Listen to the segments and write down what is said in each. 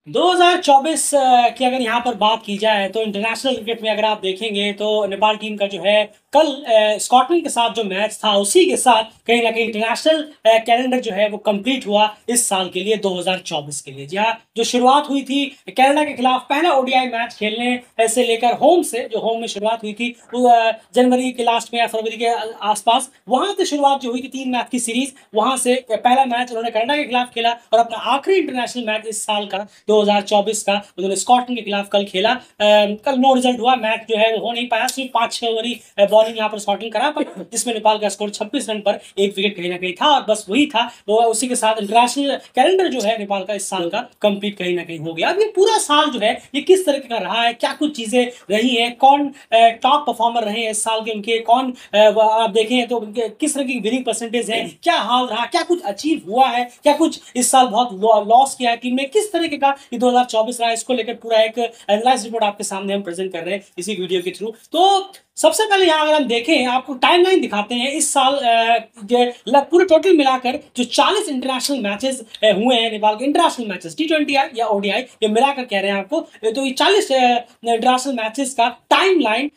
2024 की अगर यहाँ पर बात की जाए तो इंटरनेशनल क्रिकेट में अगर आप देखेंगे तो नेपाल टीम का जो है कल स्कॉटलैंड के साथ जो मैच था उसी के साथ कहीं ना कहीं इंटरनेशनल कैलेंडर जो है वो कंप्लीट हुआ इस साल के लिए 2024 के लिए। जी हाँ, जो शुरुआत हुई थी कनाडा के खिलाफ पहला ओडीआई मैच खेलने से लेकर होम से, जो होम में शुरुआत हुई थी वो जनवरी के लास्ट में या फरवरी के आसपास, वहां से शुरुआत जो हुई थी 3 मैच की सीरीज, वहां से पहला मैच उन्होंने कनाडा के खिलाफ खेला और अपना आखिरी इंटरनेशनल मैच इस साल का 2024 का उन्होंने स्कॉटलैंड के खिलाफ कल खेला। कल नो रिजल्ट हुआ, मैच जो है वो हो नहीं पाया, सिर्फ 5-6 ओवरी बॉलिंग यहाँ पर स्कॉटलैंड करा, पर जिसमें नेपाल का स्कोर 26 रन पर 1 विकेट कहीं ना कहीं था और बस वही था। वो उसी के साथ इंटरनेशनल कैलेंडर जो है नेपाल का इस साल का कंप्लीट कहीं ना कहीं हो गया। अब ये पूरा साल जो है ये किस तरीके का रहा है, क्या कुछ चीजें रही हैं, कौन टॉप परफॉर्मर रहे हैं इस साल के, उनके कौन आप देखें तो उनके किस तरह की विनिंग परसेंटेज है, क्या हाल रहा, क्या कुछ अचीव हुआ है, क्या कुछ इस साल बहुत लॉस किया है टीम ने, किस तरीके का ये 2024 रहा है, इसको लेकर पूरा एक एनालाइज रिपोर्ट आपके सामने हम प्रेजेंट कर रहे हैं इसी वीडियो के थ्रू। तो सबसे पहले यहाँ अगर हम देखें आपको टाइमलाइन दिखाते हैं इस साल पूरे टोटल मिलाकर जो 40 इंटरनेशनल मैचेस हुए हैं नेपाल के, इंटरनेशनल मैचेस T20 या ओडीआई ये मिलाकर कह रहे हैं आपको। तो ये 40 इंटरनेशनल मैचेस का टाइमलाइन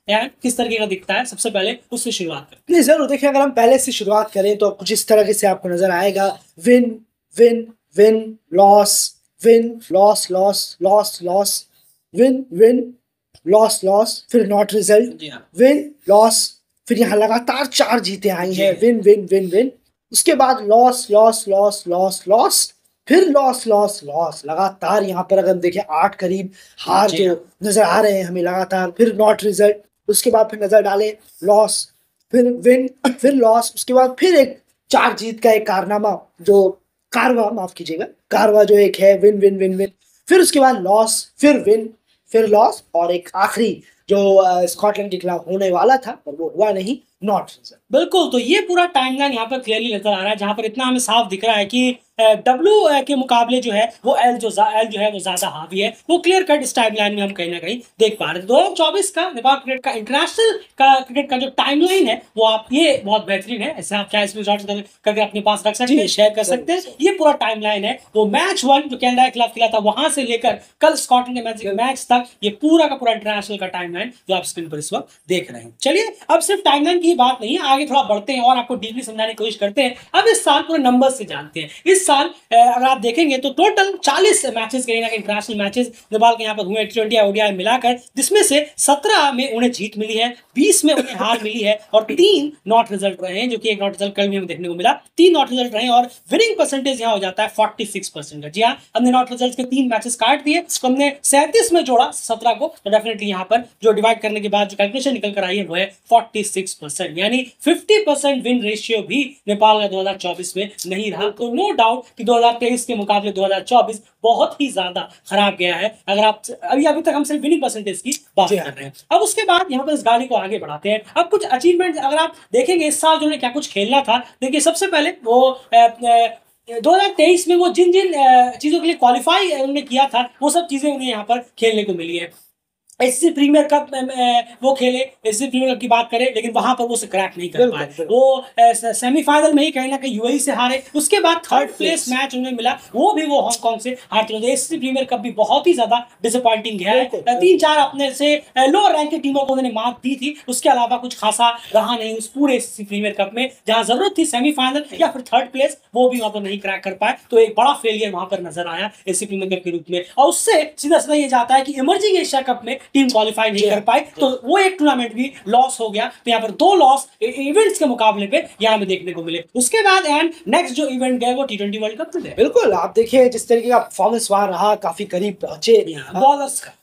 किस तरीके का दिखता है, सबसे पहले उससे शुरुआत करते नहीं जरूर देखिए, अगर हम पहले से शुरुआत करें तो कुछ इस तरह से आपको नजर आएगा। Win win win loss, win loss loss loss loss, win win loss loss, फिर नॉट रिजल्ट, विन लॉस, फिर यहाँ लगातार 4 जीतें आई हैं, विन विन विन विन, उसके बाद loss loss loss loss loss, फिर लॉस लॉस लॉस, लगातार यहाँ पर अगर हम देखें 8 करीब हार जो नजर आ रहे हैं हमें लगातार, फिर नॉट रिजल्ट, उसके बाद फिर नजर डालें लॉस, फिर विन, फिर लॉस, उसके बाद फिर एक 4 जीत का एक कारनामा जो कारवा, माफ कीजिएगा, कारवा जो एक है, विन विन विन विन, फिर उसके बाद लॉस, फिर विन, फिर लॉस, और एक आखिरी जो स्कॉटलैंड के खिलाफ होने वाला था पर वो हुआ नहीं, नॉट रिजल्ट। बिल्कुल। तो ये पूरा टाइमलाइन यहाँ पर क्लियरली नजर आ रहा है, जहां पर इतना हमें साफ दिख रहा है कि डब्ल्यू के मुकाबले जो है वो एल जो है वो ज्यादा हावी है, वो क्लियर कट इस टाइमलाइन में हम कहीं ना कहीं देख पा रहे हैं। 2024 का नेपाल क्रिकेट का इंटरनेशनल का क्रिकेट का जो टाइमलाइन है वो आप, ये बहुत बेहतरीन है, ऐसे आप चाहे स्क्रीनशॉट करके अपने पास रख सकते हैं, शेयर कर सकते हैं। ये पूरा टाइमलाइन है वो मैच 1 जो कनाडा के खिलाफ खेला था वहां से लेकर कल स्कॉटलैंड के मैच तक, ये पूरा का पूरा इंटरनेशनल का टाइमलाइन जो आप स्क्रीन पर इस वक्त देख रहे हैं। चलिए अब सिर्फ टाइमलाइन की बात नहीं है, आगे थोड़ा बढ़ते हैं और आपको डीपली समझाने की कोशिश करते हैं। अब इस साल पूरे नंबर से जानते हैं। इस साल अगर आप देखेंगे तो टोटल 40 मैचेस कहीं ना कहीं इंटरनेशनल मैचेस नेपाल के यहाँ पर हुए T20 ओडीआई मिलाकर, जिसमें से 17 में उन्हें जीत मिली है, 20 में उन्हें हार मिली है और 3 नॉट रिजल्ट रहे हैं, जो कि एक नॉट रिजल्ट कल भी हमें देखने को मिला। 3 नॉट रिजल्ट रहे और विनिंग परसेंटेज यहाँ हो जाता है 46% का। जी हाँ, हमने नॉट रिजल्ट के 3 मैचेस काट दिए, तो हमने 37 में जोड़ा 17 को, तो डेफिनेटली यहाँ पर जो डिवाइड करने के बाद जो कैलकुलेशन निकल कर आई है वो है 46%, यानी 50% विन रेशियो भी नेपाल का 2024 में नहीं रहा। तो नो डाउट कि 2023 के मुकाबले 2024 बहुत ही ज्यादा खराब गया है, अगर आप अभी तक हम सिर्फ विनिंग परसेंटेज की बात कर रहे हैं। अब उसके बाद यहाँ पर इस गाड़ी को आगे बढ़ाते हैं। अब कुछ अचीवमेंट अगर आप देखेंगे इस साल जो उन्हें क्या कुछ खेलना था, देखिए सबसे पहले वो 2023 में वो जिन जिन चीजों के लिए क्वालिफाई उन्होंने किया था वो सब चीजें उन्हें यहाँ पर खेलने को मिली है। एससी प्रीमियर कप वो खेले, एससी प्रीमियर कप की बात करें, लेकिन वहां पर वो क्रैक नहीं कर पाए, वो सेमीफाइनल में ही कहीं ना कहीं यूएई से हारे। उसके बाद थर्ड प्लेस मैच उन्हें मिला, वो भी वो हांगकांग से हारते हुए। एससी प्रीमियर कप भी बहुत ही ज्यादा डिसअपॉइंटिंग है, 3-4 अपने से लोअर रैंक की टीमों को उन्होंने मात दी थी, उसके अलावा कुछ खासा रहा नहीं उस पूरे एससी प्रीमियर कप में। जहां जरूरत थी सेमीफाइनल या फिर थर्ड प्लेस, वो भी वहां पर नहीं क्रैक कर पाए, तो एक बड़ा फेलियर वहां पर नजर आया एससी प्रीमियर कप के रूप में। और उससे सीधा सीधा ये जाता है कि इमर्जिंग एशिया कप में टीम क्वालिफाई नहीं कर पाई, तो वो एक टूर्नामेंट भी लॉस हो गया। तो यहाँ पर 2 लॉस इवेंट्स के मुकाबले पे यहाँ में देखने को मिले। उसके बाद एंड नेक्स्ट जो इवेंट गया वो T20 वर्ल्ड कप में। बिल्कुल, आप देखिए जिस तरीके का परफॉर्मेंस वहां रहा, काफी करीब पहुंचे,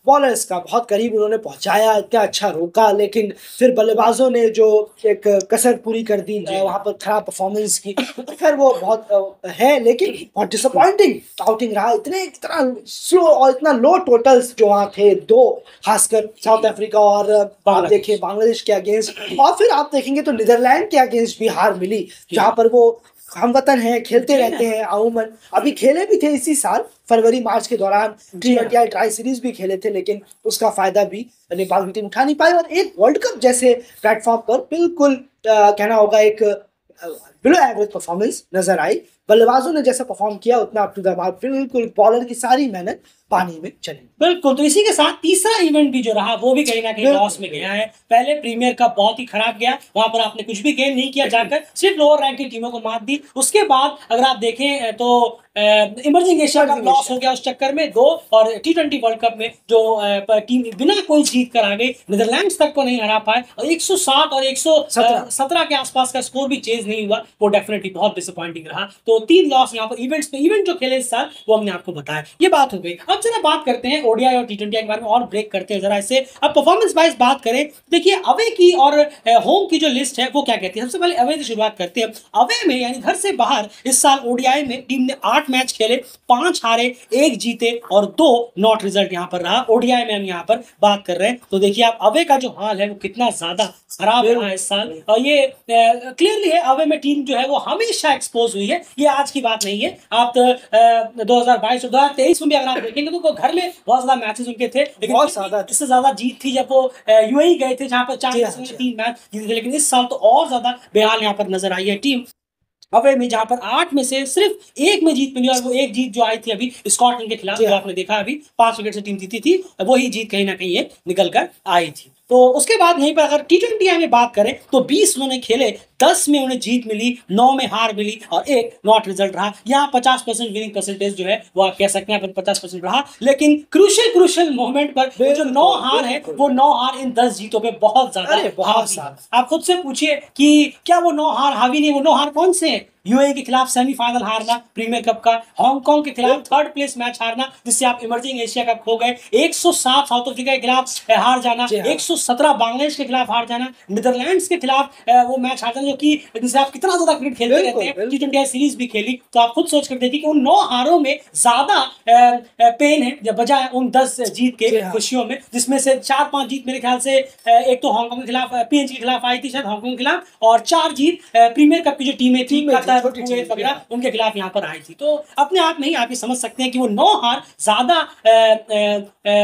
बॉलर्स का बहुत करीब उन्होंने पहुंचाया, इतना अच्छा रोका, लेकिन फिर बल्लेबाजों ने जो एक कसर पूरी कर दी वहां पर, खराब परफॉर्मेंस की, फिर वो बहुत है, लेकिन बहुत डिसअपॉइंटिंग आउटिंग रहा। इतना स्लो और इतना लो टोटल्स जो वहाँ थे, 2 खासकर साउथ अफ्रीका और आप देखिए बांग्लादेश के अगेंस्ट, और फिर आप देखेंगे तो नीदरलैंड के अगेंस्ट भी हार मिली, जहाँ पर वो हम वतन हैं, खेलते रहते हैं अमूमन। अभी खेले भी थे इसी साल फरवरी मार्च के दौरान, T20 ट्राई सीरीज भी खेले थे, लेकिन उसका फायदा भी नेपाल की टीम उठा नहीं पाई। और एक वर्ल्ड कप जैसे प्लेटफॉर्म पर बिल्कुल कहना होगा एक बिलो एवरेज परफॉर्मेंस नजर आई। बल्लेबाजों ने जैसा परफॉर्म किया उतना अप टू द मार्क, बिल्कुल बॉलर की सारी मेहनत पानी में चली। बिल्कुल, तो इसी के साथ तीसरा इवेंट भी जो रहा वो भी कहीं ना कहीं लॉस में गया है। पहले प्रीमियर कप बहुत ही खराब गया, वहां पर आपने कुछ भी गेम नहीं किया, जाकर सिर्फ लोअर रैंक की टीमों को मात दी। उसके बाद अगर आप देखें तो इमर्जिंग एशिया का लॉस हो गया उस चक्कर में 2, और T20 वर्ल्ड कप में जो टीम बिना कोई जीत कर आ गई, नीदरलैंड्स तक को नहीं हरा पाए, और 107 और 117 के आसपास का स्कोर भी चेज नहीं हुआ, वो डेफिनेटली बहुत डिसअपॉइंटिंग रहा। तो 3 लॉस यहाँ पर इवेंट्स पे, इवेंट जो खेले इस साल वो हमने आपको बताया। ये बात हो गई। अब जरा बात करते हैं ओडीआई और T20 के बारे में और ब्रेक करते हैं जरा इससे। अब परफॉर्मेंस वाइज बात करें, देखिए अवे की और होम की जो लिस्ट है वो क्या कहती है। सबसे पहले अवे से शुरुआत करते हैं। अवे में यानी घर से बाहर इस साल ओडीआई में टीम ने 8 मैच खेले, 5 हारे, 1 जीते और 2 नॉट रिजल्ट यहाँ पर रहा। ओडीआई में हम यहाँ पर बात कर रहे हैं, तो देखिए आप अवे का जो हाल है वो कितना ज्यादा खराब रहा है इस साल। और ये क्लियरली है, अवे में टीम जो है वो हमेशा एक्सपोज हुई है, ये आज की बात नहीं है। आप 2022 और 2023 में भी अगर आप देखेंगे तो घर में बहुत ज्यादा मैचेस उनके थे, लेकिन बहुत ज्यादा, इससे ज्यादा जीत थी जब वो यूएई गए थे, जहां पर 4 में 3 मैच जीते थे। लेकिन इस साल तो और ज्यादा बेहाल यहाँ पर नजर आई है टीम अवे में, जहां पर 8 में से सिर्फ 1 में जीत मिली, और वो एक जीत जो आई थी अभी स्कॉटलैंड के खिलाफ, जो आपने देखा अभी 5 विकेट से टीम जीती थी, वही जीत कहीं ना कहीं ये निकल कर आई थी। तो उसके बाद यहीं पर अगर T20 में बात करें तो 20 उन्होंने खेले, 10 में उन्हें जीत मिली, 9 में हार मिली और 1 नॉट रिजल्ट रहा। यहाँ 50% विनिंग परसेंटेज जो है वो आप कह सकते हैं 50% रहा। लेकिन क्रूशियल मोमेंट पर वो जो 9 हार है, वो 9 हार इन 10 जीतों पे बहुत ज्यादा। आप खुद से पूछिए कि क्या वो 9 हार हावी नहीं, वो 9 हार कौन से हैं? यूएई के खिलाफ सेमीफाइनल हारना प्रीमियर कप का, हांगकांग के खिलाफ 3rd प्लेस मैच हारना जिससे आप इमर्जिंग एशिया कप खो गए, 107 साउथ अफ्रीका के खिलाफ हार जाना, 117 बांग्लादेश के खिलाफ हार जाना, नीदरलैंड्स के खिलाफ वो मैच हार जाना, जो कि जिससे आप कितना ज्यादा क्रिकेट खेलते रहते हैं, T20 सीरीज भी खेली। तो आप खुद सोच कर देखिए कि उन 9 हारों में ज्यादा पेन है जब बजाय उन 10 जीत के खुशियों में, जिसमें से 4-5 जीत मेरे ख्याल से एक तो हांगकांग के खिलाफ, PNG के खिलाफ आई थी शायद, हांगकांग के खिलाफ, और 4 जीत प्रीमियर कप की जो टीमें थी वगैरह उनके खिलाफ यहाँ पर आई थी। तो अपने आप में ही आप ये समझ सकते हैं कि वो 9 हार ज्यादा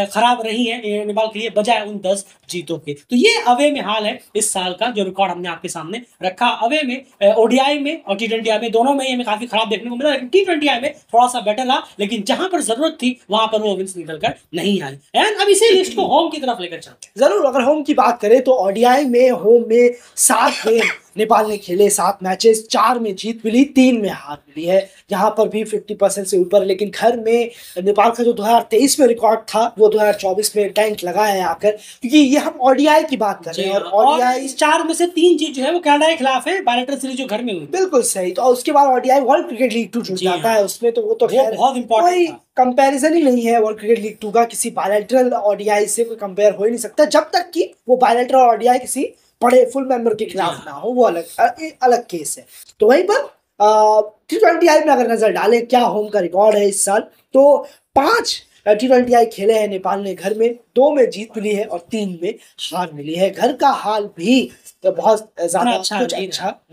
खराब रही है नेपाल के लिए बजाय उन 10 जीतों के। तो ये अवे में हाल है इस साल का, जो रिकॉर्ड हमने आपके सामने रखा। अवे में ओडीआई में और T20 में दोनों में हमें काफी खराब देखने को मिला, लेकिन T20 में थोड़ा सा बेटर रहा, लेकिन जहां पर जरूरत थी वहां पर वो विंस निकल कर नहीं आई। एंड अब इसी लिस्ट को होम की तरफ लेकर चलते हैं। जरूर, अगर होम की बात करें तो ओडीआई में होम में 7 गेम नेपाल ने खेले, 7 मैचेस, 4 में जीत मिली, 3 में हार मिली है, यहाँ पर भी 50% से ऊपर। लेकिन घर में नेपाल का जो 2023 में रिकॉर्ड था वो 2024 में टैंक लगा है आकर, क्योंकि ये हम ओडीआई की बात कर रहे हैं, और ओडीआई 4 में से 3 जीत जो है वो कनाडा के खिलाफ है, बायलैटरल सीरीज जो घर में हुई। बिल्कुल सही। तो उसके बाद ओडीआई वर्ल्ड क्रिकेट लीग 2 जुड़ जाता है उसमें, तो वो तो बहुत इंपॉर्टेंट था। कंपैरिजन ही नहीं है वर्ल्ड क्रिकेट लीग 2 का, किसी बायलैटरल ओडीआई से कोई कंपेयर हो ही नहीं सकता, जब तक कि वो बायलैटरल ओडीआई किसी बड़े फुल मेंबर के खिलाफ ना हो, वो अलग केस है। तो वहीं पर T20 में अगर नजर डालें क्या होम का रिकॉर्ड है इस साल, तो 5 T20 खेले हैं नेपाल ने घर में, 2 में जीत मिली है और 3 में हार मिली है। घर का हाल भी तो बहुत ज्यादा अच्छा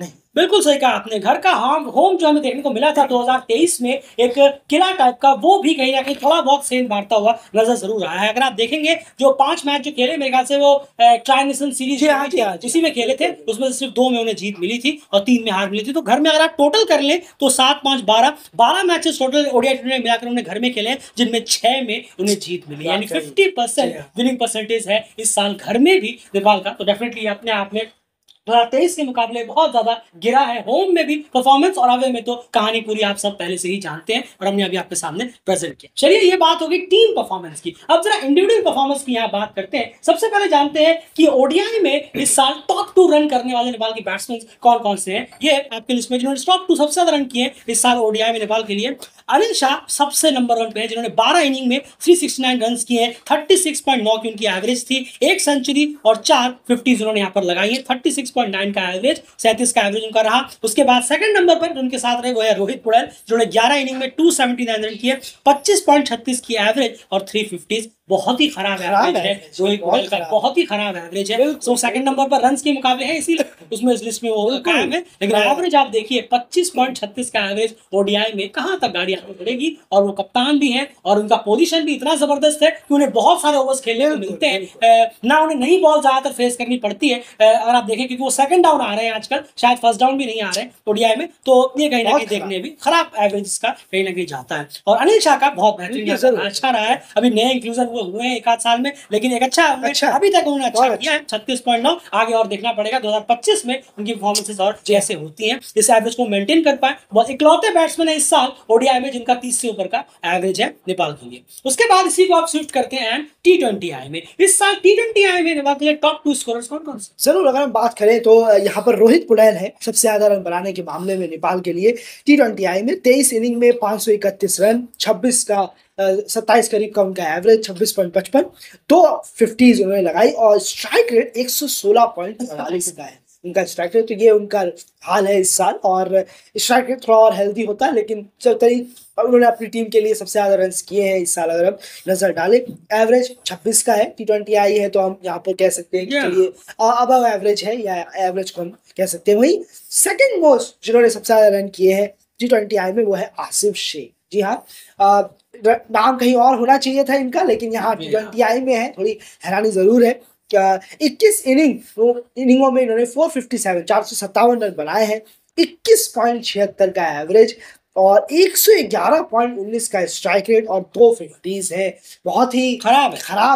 नहीं। बिल्कुल सही कहा आपने, घर का होम जो हमें देखने को मिला था 2023 में एक किला टाइप का, वो भी कहीं ना कहीं थोड़ा बहुत सेंध मारता हुआ नजर जरूर आया है। अगर आप देखेंगे जो 5 मैच जो खेले मेरे ख्याल से वो ट्राई नेशन सीरीज उसी में खेले थे, उसमें से सिर्फ 2 में उन्हें जीत मिली थी और 3 में हार मिली थी। तो घर में अगर आप टोटल कर ले तो 7-5-12 मैचेस टोटल ओडीआई में मिलाकर उन्हें घर में खेले, जिनमें 6 में उन्हें जीत मिली, यानी 50% विनिंग परसेंटेज है इस साल घर में भी नेपाल का। तो डेफिनेटली अपने आप में 2023 के मुकाबले बहुत ज्यादा गिरा है होम में भी परफॉर्मेंस, और अवे में तो कहानी पूरी आप सब पहले से ही जानते हैं और हमने अभी आपके सामने प्रेजेंट किया। चलिए ये बात होगी टीम परफॉर्मेंस की। अब जरा इंडिविजुअल परफॉर्मेंस की यहाँ बात करते हैं। सबसे पहले जानते हैं कि ओडीआई में इस साल टॉप 2 रन करने वाले नेपाल के बैट्समैन कौन कौन से हैं। ये आपके लिस्ट में जिन्होंने टॉप 2 सबसे ज्यादा रन किए इस साल ओडीआई में नेपाल के लिए, अनिल शाह सबसे नंबर 1 पे है, जिन्होंने 12 इनिंग में 369 रन किए हैं, 36.9 की उनकी एवरेज थी, 1 सेंचुरी और 4 50s उन्होंने यहाँ पर लगाई है, 36.9 का एवरेज, 37 का एवरेज उनका रहा। उसके बाद सेकंड नंबर पर उनके साथ रहे वो है रोहित पुड़ैल, जिन्होंने 11 इनिंग में 279 रन किए, 25.36 की एवरेज और 3 50s बहुत ही खराब एवरेज है, रोहित पटेल का बहुत ही खराब एवरेज है। तो सेकंड नंबर पर रन्स के मुकाबले है, इसीलिए उसमें इस लिस्ट में वो कायम है। लेकिन एवरेज आप देखिए 25.36 का एवरेज ओडीआई में, कहां तक गाड़ी आगे बढ़ेगी। और वो कप्तान भी है और उनका पोजीशन भी इतना जबरदस्त है कि उन्हें बहुत सारे ओवर्स खेलने को मिलते हैं, ना उन्हें नई बॉल ज्यादातर फेस करनी पड़ती है। अगर आप देखें क्योंकि वो सेकंड डाउन आ रहे हैं आजकल, शायद फर्स्ट डाउन भी नहीं आ रहे ओडीआई में, तो ये कहीं ना कहीं देखने भी खराब एवरेज इसका कहीं ना कहीं जाता है। और अनिल शाह का बहुत बेहतरीन अच्छा रहा है, अभी नए इंक्लूजन वो हुए हैं एक आध साल में, लेकिन एक अच्छा अभी तक उन्होंने अच्छा किया है 36.9। आगे और देखना पड़ेगा 2025 में उनकी परफॉर्मेंसेस और जैसे होती हैं, इस एवरेज को मेंटेन कर पाए। बहुत इकलौते बैट्समैन है इस साल ओडीआई में जिनका 30 से ऊपर का एवरेज है नेपाल के लिए। उसके बाद इसी को आप शिफ्ट करते हैं T20 आई में। इस साल T20 आई में नेपाल के लिए टॉप 2 स्कोरर्स कौन से? जरूर अगर हम बात करें तो यहाँ पर रोहित पटेल है सबसे ज्यादा रन बनाने के मामले में नेपाल के लिए। T20 आई में 23 इनिंग में 531 रन, 26 का 27 करीब का उनका एवरेज, 26.55, 2 50s उन्होंने लगाई और स्ट्राइक रेट 116.48 का है उनका स्ट्राइक रेट। तो ये उनका हाल है इस साल, और स्ट्राइक रेट थोड़ा और हेल्दी होता है, लेकिन चलते उन्होंने अपनी टीम के लिए सबसे ज्यादा रन किए हैं इस साल। अगर हम नजर डालें एवरेज 26 का है, T20 आई है तो हम यहाँ पर कह सकते हैं कि चलिए अबव एवरेज है या एवरेज को हम कह सकते हैं। वही सेकंड मोस्ट जिन्होंने सबसे ज्यादा रन किए हैं T20 आई में वो है आसिफ शेख। जी हाँ, नाम कहीं और होना चाहिए था इनका, लेकिन यहाँ T20 आई में है, थोड़ी हैरानी जरूर है। 21 इनिंगों में इन्होंने 457 रन बनाए हैं, 21.76 का एवरेज और 111.19 का स्ट्राइक रेट और 2 50s है। बहुत ही खराब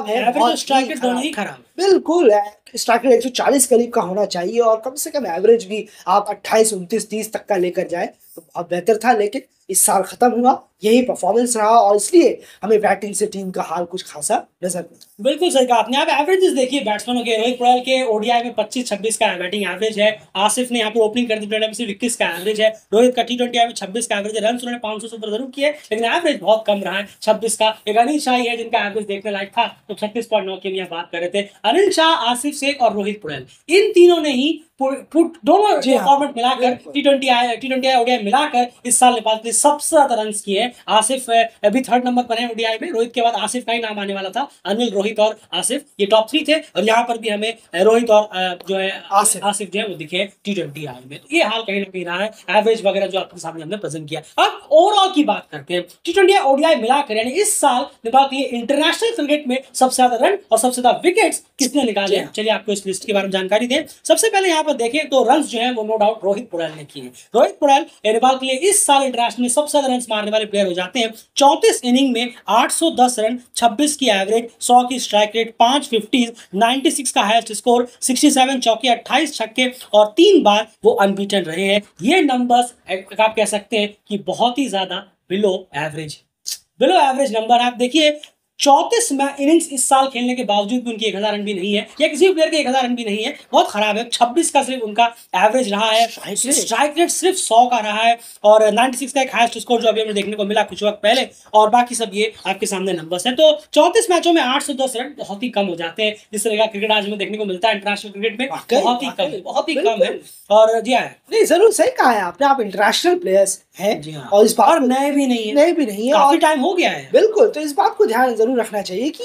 है बहुत स्ट्राइक रेट दोनों ही खराब, बिल्कुल। स्ट्राइक रेट 140 करीब का होना चाहिए और कम से कम एवरेज भी आप 28, 29, 30 तक का लेकर जाए तो बहुत बेहतर था। लेकिन इस साल खत्म हुआ, यही परफॉर्मेंस रहा और इसलिए हमें बैटिंग से टीम का हाल कुछ खासा नजर नहीं। बिल्कुल सही कहा आपने। आप एवरेजेस देखिए बैट्समैनों के, रोहित पटेल के ओडीआई में 25-26 का बैटिंग एवरेज है, आसिफ ने यहाँ पर ओपनिंग कर दी में सिर्फ 21 का एवरेज है, रोहित का T20 आई में 26 का एवरेज है, रन उन्होंने 500 से ऊपर जरूर किए लेकिन एवरेज बहुत कम रहा है 26 का। एक अनिल शाह है जिनका एवरेज देखने लायक था, तो 36.9 की हम बात कर रहे थे। अनिल शाह, आसिफ शेख और रोहित पटेल, इन तीनों ने ही दोनों फॉर्मेट मिलाकर T20 आई ओडीआई मिलाकर इस साल नेपाल के सबसे ज्यादा रन किए हैं। आसिफ अभी 3rd नंबर पर है ओडीआई में, रोहित के बाद आसिफ का ही नाम आने वाला था, अनिल, रोहित और आसिफ ये टॉप 3 थे। और यहाँ पर भी हमें रोहित और जो है आसिफ जो है वो दिखे T20 आई में। तो ये हाल कहीं ना कहीं रहा है, एवरेज वगैरह जो आपके सामने हमने प्रेजेंट किया। अब ओवरऑल की बात करते हैं, T20 ओडीआई मिलाकर यानी इस साल नेपाल के इंटरनेशनल क्रिकेट में सबसे ज्यादा रन और सबसे ज्यादा विकेट्स किसने निकाले हैं, चलिए आपको इस लिस्ट के बारे में जानकारी दें। सबसे पहले यहाँ पर देखें तो रन जो है वो नो डाउट रोहित पटेल ने किए। रोहित पटेल नेपाल के लिए इस साल इंटरनेशनल में सबसे ज्यादा रन मारने वाले प्लेयर हो जाते हैं। 34 इनिंग में 810 रन, 26 की एवरेज, 100 की स्ट्राइक रेट, 5 50s, 96 का हाईएस्ट स्कोर, 67 चौके, 28 छक्के और 3 बार वो अनबीटन रहे हैं। ये नंबर्स आप कह सकते हैं कि बहुत ही ज्यादा बिलो एवरेज नंबर। आप देखिए 34 इनिंग्स इस साल खेलने के बावजूद भी उनकी 1000 रन भी नहीं है, या किसी प्लेयर के 1000 रन भी नहीं है, बहुत खराब है। 26 का सिर्फ उनका एवरेज रहा है, स्ट्राइक रेट सिर्फ 100 का रहा है और 96 का एक हाईएस्ट स्कोर जो अभी हमें देखने को मिला कुछ वक्त पहले, और बाकी सब ये आपके सामने नंबर्स हैं। तो 34 मैचों में 810 रन बहुत ही कम हो जाते हैं। जिस तरह का क्रिकेट आज में देखने को मिलता है इंटरनेशनल क्रिकेट में बहुत ही कम है। और जी हाँ, नहीं जरूर सही कहा है आपने, आप इंटरनेशनल प्लेयर्स हैं और इस बार नए भी नहीं है, काफी टाइम हो गया है। बिल्कुल, तो इस बात को ध्यान जरूर रखना चाहिए कि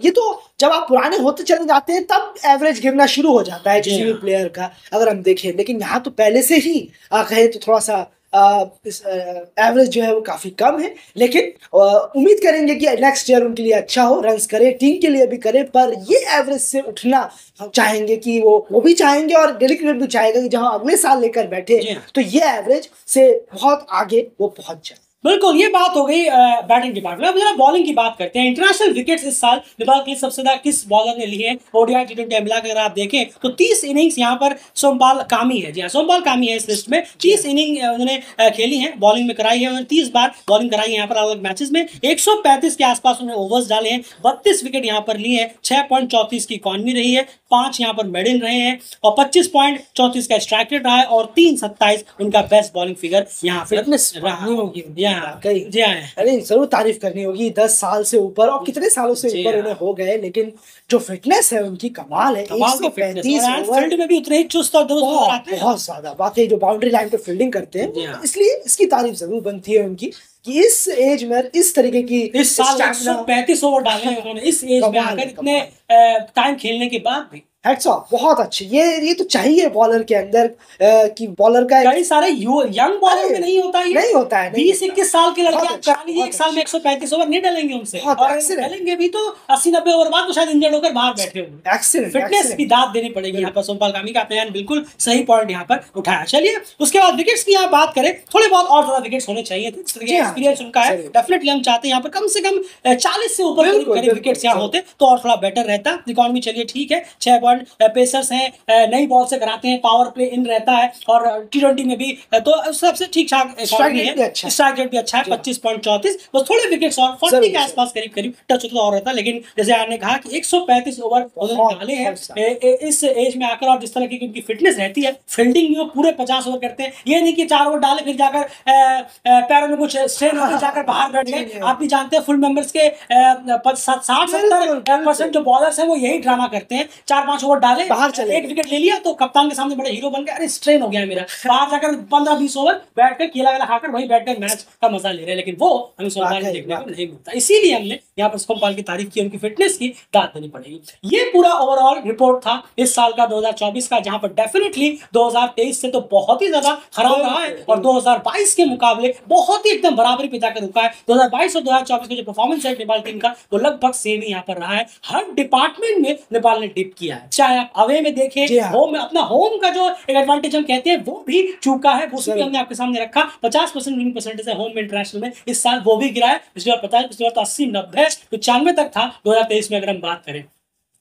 ये तो जब आप पुराने होते चले जाते हैं तब एवरेज गिरना शुरू हो जाता है किसी भी प्लेयर का, अगर हम देखें। लेकिन यहाँ तो पहले से ही कहें तो थोड़ा सा एवरेज जो है वो काफी कम है। लेकिन उम्मीद करेंगे कि नेक्स्ट ईयर उनके लिए अच्छा हो, रन्स करे, टीम के लिए भी करे, पर ये एवरेज से उठना हम चाहेंगे कि वो भी चाहेंगे और डेली क्रिकेट भी चाहेगा कि जहां अगले साल लेकर बैठे तो ये एवरेज से बहुत आगे वो पहुंच जाए। बिल्कुल, ये बात हो गई बैटिंग डिपार्टमेंट। अब जरा बॉलिंग की बात करते हैं। इंटरनेशनल विकेट्स इस साल नेपाल के लिए सबसे ज्यादा किस बॉलर ने लिए हैं ओडीआई T20 मिलाकर अगर आप देखें तो 30 इनिंग्स यहाँ पर सोमपाल कामी है। जी हाँ, सोमपाल कामी है इस लिस्ट में। 30 इनिंग उन्होंने खेली है, बॉलिंग में कराई है, उन्होंने 30 बार बॉलिंग कराई है यहाँ पर अलग अलग मैचेस में। 135 के आसपास उन्होंने ओवर्स डाले हैं, 32 विकेट यहाँ पर लिए हैं, 6.34 की इकॉनमी रही है, 5 यहाँ पर मेडल रहे हैं और 25.34 का स्ट्राइक रेट रहा है और 3.27 उनका बेस्ट बॉलिंग फिगर यहाँ पे अरे जरूर तारीफ करनी होगी। 10 साल से ऊपर और कितने सालों से ऊपर उन्हें हो गए, लेकिन जो फिटनेस है उनकी कमाल है। 135 फील्ड में भी उतने ही चुस्त और बहुत ज्यादा, वाकई जो बाउंड्री लाइन पे फील्डिंग करते हैं इसलिए इसकी तारीफ जरूर बनती है उनकी। कि इस एज में इस तरीके की इस साल stamina- 135 ओवर डाले हैं उन्होंने इस एज में कमाल आकर है, इतने टाइम खेलने के बाद भी। हेड्स ऑफ, बहुत अच्छे। ये तो चाहिए बॉलर के अंदर कि बॉलर का कई सारे यंग बॉलर में नहीं होता, ये नहीं होता है, 20-21 साल के लड़के बहुत आप अच्छा, करा लीजिए, बहुत एक साल में अच्छा। 135 ओवर नहीं डालेंगे उनसे, बहुत और excellent। डालेंगे भी तो 80-90 ओवर बाद तो शायद इंजर्ड होकर बाहर बैठे होंगे। एक्सीलेंट, फिटनेस की दाद देनी पड़ेगी यहाँ पर सोमपाल कामी का। आपने बिल्कुल सही पॉइंट यहाँ पर उठाया। चलिए उसके बाद विकेट्स की यहाँ बात करें, थोड़े बहुत और ज्यादा विकेट्स होने चाहिए थे, एक्सपीरियंस उनका है, डेफिनेटली हम चाहते हैं यहाँ पर कम से कम 40 से ऊपर करीब विकेट्स यहाँ होते तो और थोड़ा बेटर रहता। इकॉनमी चलिए ठीक है, 6 पॉइंट, पेसर्स हैं, नई बॉल से कराते हैं, पावर प्ले इन रहता है, और T20 में भी तो सबसे ठीक ठाक स्ट्राइक रेट भी अच्छा है 25.34, बस थोड़े विकेट्स और 40 के आसपास करीब टच होता और रहता। लेकिन जैसे आपने कहा कि 135 ओवर उन्होंने डाले हैं इस एज में आकर, और जिस तरह की उनकी फिटनेस रहती है, फील्डिंग में वो पूरे 50 ओवर करते हैं। ये नहीं कि 4 ओवर डाले फिर जाकर पैरों में कुछ स्ट्रेन होकर जाकर बाहर बैठ गए। आप भी जानते हैं फुल मेंबर्स के 60-70% जो बॉलर्स हैं वो यही ड्रामा करते हैं, 4-5 ओवर डाले, बाहर चले, एक विकेट ले लिया तो कप्तान के सामने बड़े हीरो बन गए, अरे स्ट्रेन हो गया मेरा, बाहर जाकर 15-20 ओवर बैठकर केला वेला खाकर वही बैठकर मैच का मजा ले रहे हैं। लेकिन वो हमें सोमपाल को देखने को नहीं मिलता, इसीलिए हमने यहाँ पर सोमपाल की तारीफ की, उनकी फिटनेस की दाद देनी पड़ेगी। ये पूरा ओवरऑल रिपोर्ट था इस साल का 2024 का, जहां पर डेफिनेटली 2023 से तो बहुत ही ज्यादा खराब रहा है, और 2022 के मुकाबले बहुत ही एकदम बराबरी पे जाकर रुका है। 2022 और 2024 का जो परफॉर्मेंस है नेपाल टीम का, वो लगभग सेम ही यहाँ पर रहा है। हर डिपार्टमेंट में नेपाल ने डिप किया है, चाहे आप अवे में देखें, होम में, अपना होम का जो एक एडवांटेज हम कहते हैं वो भी चूका है, वो भी हमने आपके सामने रखा। 50% विनिंग परसेंटेज है होम में इंटरनेशनल में, इस साल वो भी गिरा है। पिछली बार 50, पिछली बार तो 80-90 95 तक था 2023 में। अगर हम बात करें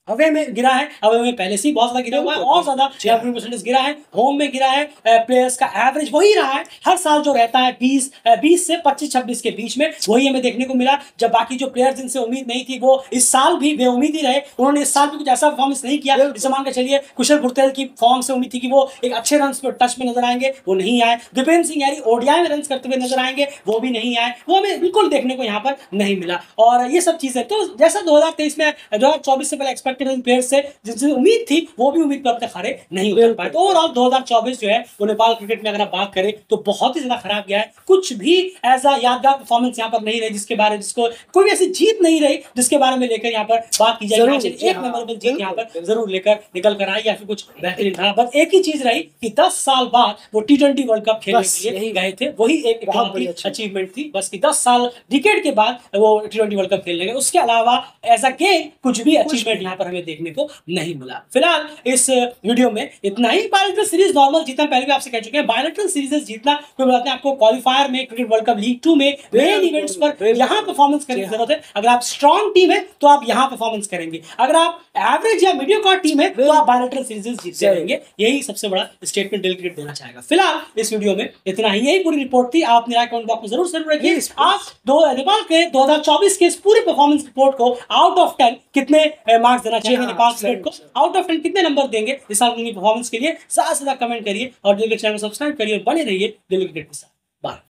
अवे में गिरा है, अवे में पहले से ही बहुत ज्यादा गिरा हुआ है, और ज्यादा परसेंटेज गिरा है, होम में गिरा है। प्लेयर्स का एवरेज वही रहा है हर साल जो रहता है 20 से 25-26 के बीच में, वही हमें देखने को मिला। जब बाकी जो प्लेयर्स जिनसे उम्मीद नहीं थी वो इस साल भी बेउम्मीद ही रहे, उन्होंने इस साल भी कुछ ऐसा परफॉर्मेंस नहीं किया जैसे मान के चलिए कुशल गुरतेल की फॉर्म से उम्मीद थी कि वो एक अच्छे रन पे टच में नजर आएंगे, वो नहीं आए। दीपेंद्र सिंह यारी ओडीआई में रन करते हुए नजर आएंगे, वो भी नहीं आए, वो हमें बिल्कुल देखने को यहाँ पर नहीं मिला। और ये सब चीजें तो जैसा 2023 में 2024 से पहले एक्सपेक्टेड प्लेयर्स से जिनसे उम्मीद थी वो भी उम्मीद पर अब तक खड़े नहीं उतर पाए। तो ओवरऑल 2024 जो है वो नेपाल क्रिकेट में अगर आप बात करें तो बहुत ही ज्यादा खराब गया है। कुछ भी ऐसा यादगार परफॉर्मेंस यहाँ पर नहीं रही जिसको कोई ऐसी जीत नहीं रही जिसके बारे में लेकर यहाँ पर बात की जाए। एक मेमोरेबल जीत यहाँ पर जरूर लेकर निकल कर आई, या फिर कुछ बेहतरीन था। बस एक ही चीज रही कि 10 साल बाद वो T20 वर्ल्ड कप खेलने के लिए गए थे, वही एक बहुत बड़ी अचीवमेंट थी। बस कि 10 साल डिकेड के बाद वो T20 वर्ल्ड कप खेलने गए, उसके अलावा एज अ गेम कुछ भी अचीवमेंट यहाँ पर हमें देखने को नहीं मिला। फिलहाल इस वीडियो में इतना ही। बायलैटरल सीरीज नॉर्मल जीतना पहले भी आपसे कह चुके हैं, बायलैटरल सीरीज जीतना कोई बात नहीं, आपको क्वालिफायर में क्रिकेट वर्ल्ड कप लीग 2 में मेन इवेंट्स पर यहां परफॉर्मेंस करने की जरूरत है। अगर आप स्ट्रॉन्ग टीम है तो आप यहां परफॉर्मेंस करेंगे, अगर आप एवरेज या मीडियोकर टीम है तो आप बायलैटरल सीरीज जीतते रहेंगे। यही सबसे बड़ा स्टेटमेंट दिल क्रिकेट देना चाहेगा। फिलहाल इस वीडियो में इतना ही, यही पूरी रिपोर्ट थी। आप मेरा कमेंट बॉक्स में जरूर रखिए आप नेपाल के 2024 के इस पूरे परफॉर्मेंस रिपोर्ट को आउट ऑफ 10 कितने मार्क्स देना चाहिए नेपाल क्रिकेट को, आउट ऑफ 10 कितने नंबर देंगे इस साल की परफॉर्मेंस के लिए। ज्यादा से ज्यादा कमेंट करिए और दिल्ली क्रिकेट चैनल को सब्सक्राइब करिए, बने रहिए दिल्ली क्रिकेट के साथ। बाय।